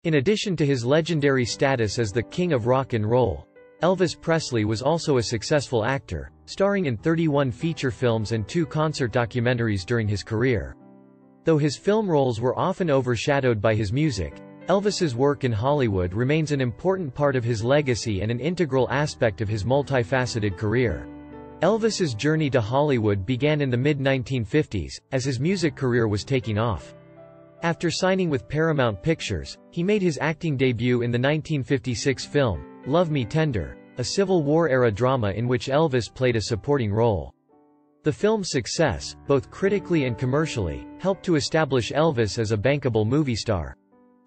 In addition to his legendary status as the king of rock and roll, Elvis Presley was also a successful actor, starring in 31 feature films and 2 concert documentaries during his career. Though his film roles were often overshadowed by his music, Elvis's work in Hollywood remains an important part of his legacy and an integral aspect of his multifaceted career. Elvis's journey to Hollywood began in the mid-1950s, as his music career was taking off. After signing with Paramount Pictures, he made his acting debut in the 1956 film, Love Me Tender, a Civil War-era drama in which Elvis played a supporting role. The film's success, both critically and commercially, helped to establish Elvis as a bankable movie star.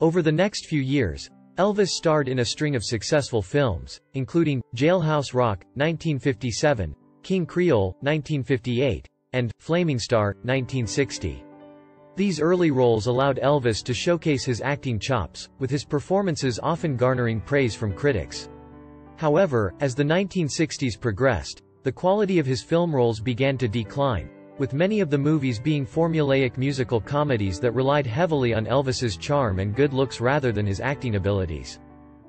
Over the next few years, Elvis starred in a string of successful films, including Jailhouse Rock, 1957, King Creole, 1958, and Flaming Star, 1960. These early roles allowed Elvis to showcase his acting chops, with his performances often garnering praise from critics. However, as the 1960s progressed, the quality of his film roles began to decline, with many of the movies being formulaic musical comedies that relied heavily on Elvis's charm and good looks rather than his acting abilities.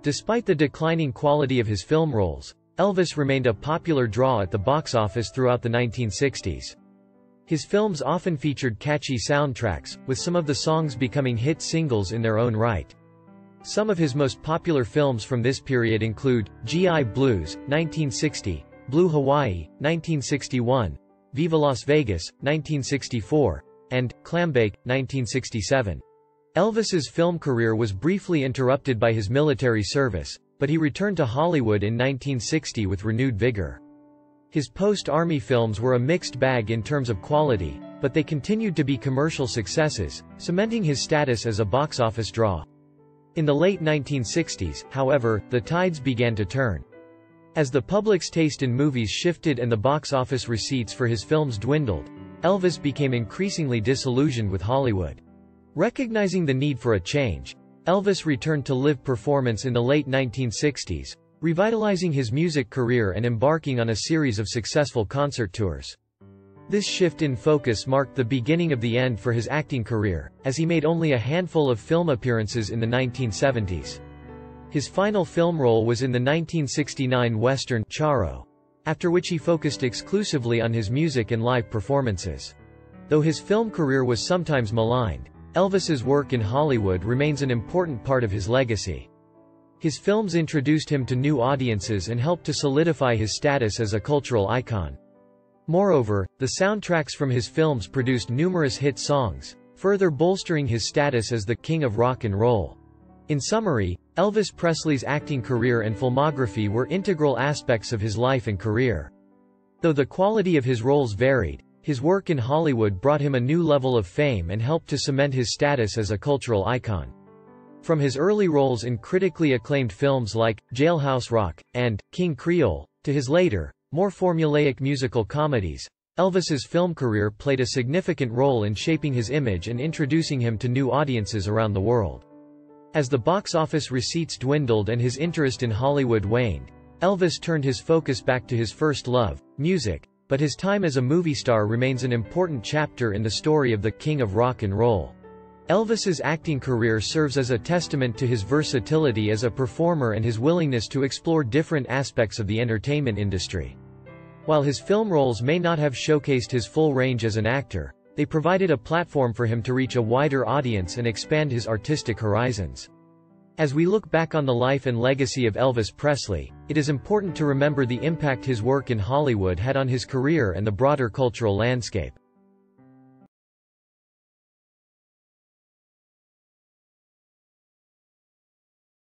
Despite the declining quality of his film roles, Elvis remained a popular draw at the box office throughout the 1960s. His films often featured catchy soundtracks, with some of the songs becoming hit singles in their own right. Some of his most popular films from this period include G.I. Blues, 1960, Blue Hawaii, 1961, Viva Las Vegas, 1964, and Clambake, 1967. Elvis's film career was briefly interrupted by his military service, but he returned to Hollywood in 1960 with renewed vigor. His post-army films were a mixed bag in terms of quality, but they continued to be commercial successes, cementing his status as a box office draw. In the late 1960s, however, the tides began to turn. As the public's taste in movies shifted and the box office receipts for his films dwindled, Elvis became increasingly disillusioned with Hollywood. Recognizing the need for a change, Elvis returned to live performance in the late 1960s, revitalizing his music career and embarking on a series of successful concert tours. This shift in focus marked the beginning of the end for his acting career, as he made only a handful of film appearances in the 1970s. His final film role was in the 1969 western Charo, after which he focused exclusively on his music and live performances. Though his film career was sometimes maligned, Elvis's work in Hollywood remains an important part of his legacy. His films introduced him to new audiences and helped to solidify his status as a cultural icon. Moreover, the soundtracks from his films produced numerous hit songs, further bolstering his status as the king of rock and roll. In summary, Elvis Presley's acting career and filmography were integral aspects of his life and career. Though the quality of his roles varied, his work in Hollywood brought him a new level of fame and helped to cement his status as a cultural icon. From his early roles in critically acclaimed films like Jailhouse Rock and King Creole, to his later, more formulaic musical comedies, Elvis's film career played a significant role in shaping his image and introducing him to new audiences around the world. As the box office receipts dwindled and his interest in Hollywood waned, Elvis turned his focus back to his first love, music, but his time as a movie star remains an important chapter in the story of the king of rock and roll. Elvis's acting career serves as a testament to his versatility as a performer and his willingness to explore different aspects of the entertainment industry. While his film roles may not have showcased his full range as an actor, they provided a platform for him to reach a wider audience and expand his artistic horizons. As we look back on the life and legacy of Elvis Presley, it is important to remember the impact his work in Hollywood had on his career and the broader cultural landscape.